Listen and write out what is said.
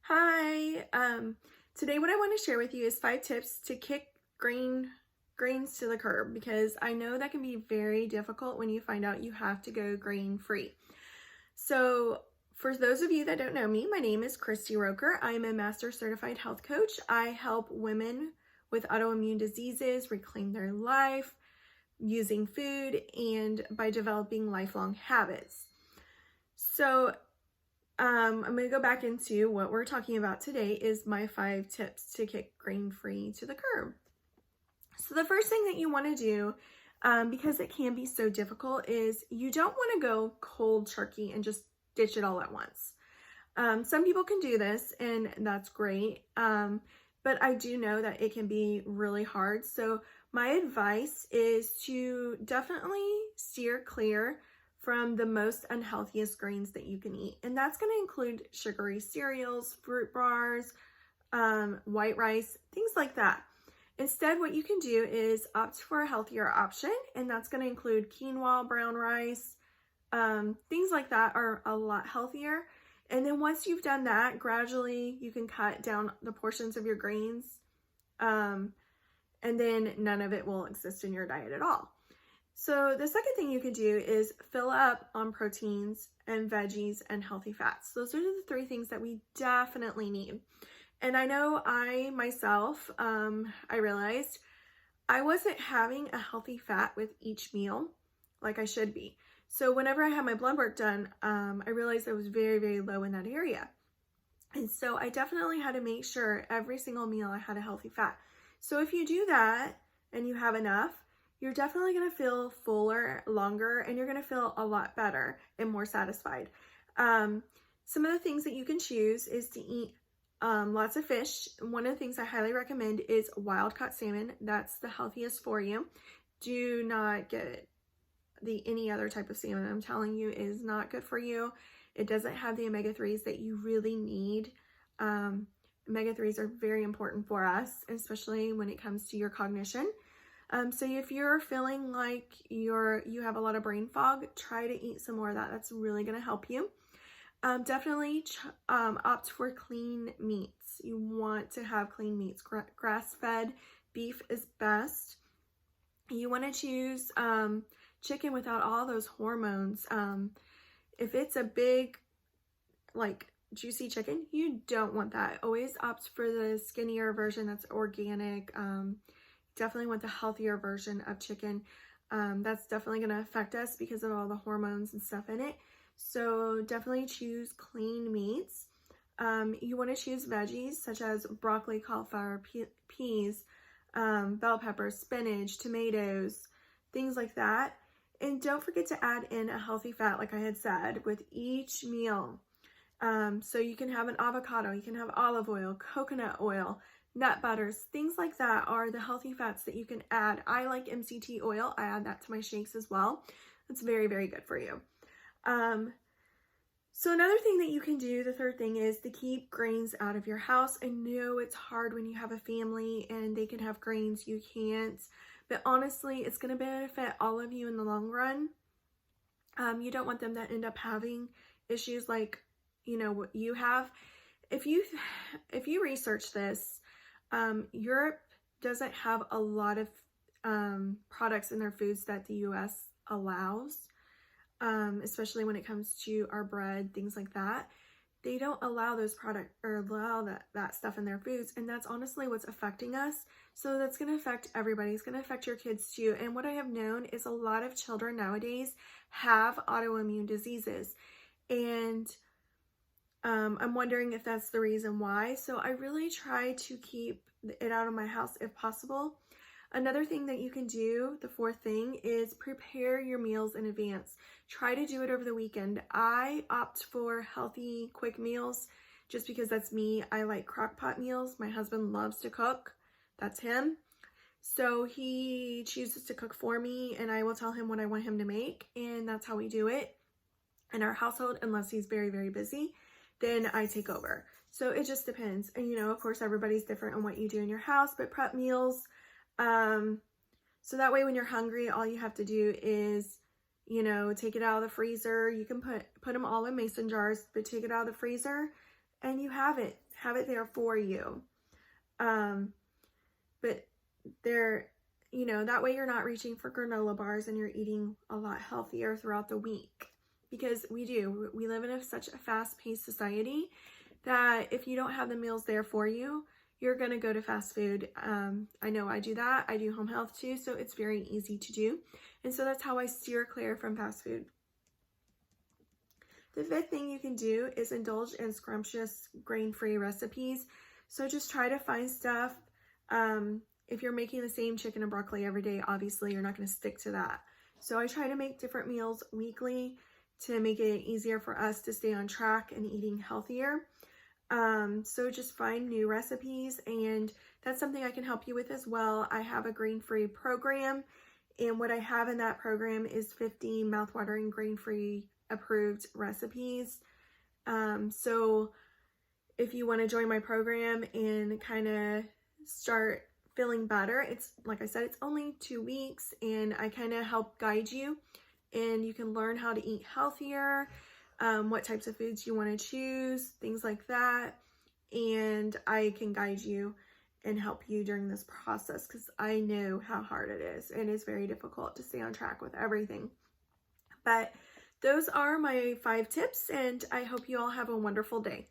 Hi. Today what I want to share with you is 5 tips to kick grains to the curb because I know that can be very difficult when you find out you have to go grain free. So for those of you that don't know me, my name is Christy Roker. I'm a master certified health coach. I help women with autoimmune diseases reclaim their life using food and by developing lifelong habits. So I'm going to go back into what we're talking about today is my 5 tips to kick grain-free to the curb. So the first thing that you want to do, because it can be so difficult, is you don't want to go cold turkey and just ditch it all at once. Some people can do this and that's great, but I do know that it can be really hard. So my advice is to definitely steer clear from the most unhealthiest grains that you can eat. And that's going to include sugary cereals, fruit bars, white rice, things like that. Instead, what you can do is opt for a healthier option, and that's going to include quinoa, brown rice, things like that are a lot healthier. And then once you've done that, gradually you can cut down the portions of your grains, and then none of it will exist in your diet at all. So the second thing you can do is fill up on proteins and veggies and healthy fats. Those are the 3 things that we definitely need. And I know I myself, I realized I wasn't having a healthy fat with each meal like I should be. So whenever I had my blood work done, I realized I was very, very low in that area. And so I definitely had to make sure every single meal I had a healthy fat. So if you do that and you have enough, you're definitely going to feel fuller, longer, and you're going to feel a lot better and more satisfied. Some of the things that you can choose is to eat lots of fish. One of the things I highly recommend is wild-caught salmon. That's the healthiest for you. Do not get any other type of salmon. I'm telling you, it is not good for you. It doesn't have the omega-3s that you really need. Omega-3s are very important for us, especially when it comes to your cognition. So if you're feeling like you have a lot of brain fog, try to eat some more of that. That's really going to help you. Definitely opt for clean meats. You want to have clean meats. Grass-fed beef is best. You want to choose chicken without all those hormones. If it's a big, juicy chicken, you don't want that. Always opt for the skinnier version that's organic. Definitely want the healthier version of chicken. That's definitely going to affect us because of all the hormones and stuff in it. So definitely choose clean meats. You want to choose veggies such as broccoli, cauliflower, peas, bell peppers, spinach, tomatoes, things like that. And don't forget to add in a healthy fat, like I had said, with each meal. So you can have an avocado, you can have olive oil, coconut oil, nut butters, things like that are the healthy fats that you can add. I like MCT oil. I add that to my shakes as well. It's very, very good for you. So another thing that you can do, the third thing, is to keep grains out of your house. I know it's hard when you have a family and they can have grains, you can't. But honestly, it's going to benefit all of you in the long run. You don't want them to end up having issues like, what you have. If you research this, Europe doesn't have a lot of products in their foods that the US allows, especially when it comes to our bread, things like that. They don't allow those products or allow that stuff in their foods, and that's honestly what's affecting us. So that's going to affect everybody. It's going to affect your kids too. And what I have known is a lot of children nowadays have autoimmune diseases, and I'm wondering if that's the reason why. So I really try to keep it out of my house if possible. Another thing that you can do, the fourth thing, is prepare your meals in advance. Try to do it over the weekend. I opt for healthy, quick meals just because that's me. I like crock pot meals. My husband loves to cook. That's him. So he chooses to cook for me, and I will tell him what I want him to make, and that's how we do it in our household, unless he's very, very busy. Then I take over. So it just depends. And, of course, everybody's different on what you do in your house, but prep meals. So that way when you're hungry, all you have to do is, take it out of the freezer. You can put them all in mason jars, but take it out of the freezer and you have it there for you. But they're, you know, that way you're not reaching for granola bars and you're eating a lot healthier throughout the week, because we live in such a fast-paced society that if you don't have the meals there for you, you're going to go to fast food. I know I do that. I do home health too, so it's very easy to do. And so that's how I steer clear from fast food. The fifth thing you can do is indulge in scrumptious grain-free recipes. So just try to find stuff. If you're making the same chicken and broccoli every day, obviously you're not going to stick to that. So I try to make different meals weekly to make it easier for us to stay on track and eating healthier. So just find new recipes, and that's something I can help you with as well. I have a grain-free program, and what I have in that program is 50 mouthwatering grain-free approved recipes. So if you want to join my program and kind of start feeling better, it's like I said, it's only 2 weeks, and I kind of help guide you, and you can learn how to eat healthier, what types of foods you want to choose, things like that. And I can guide you and help you during this process, because I know how hard it is, and it's very difficult to stay on track with everything. But those are my 5 tips, and I hope you all have a wonderful day.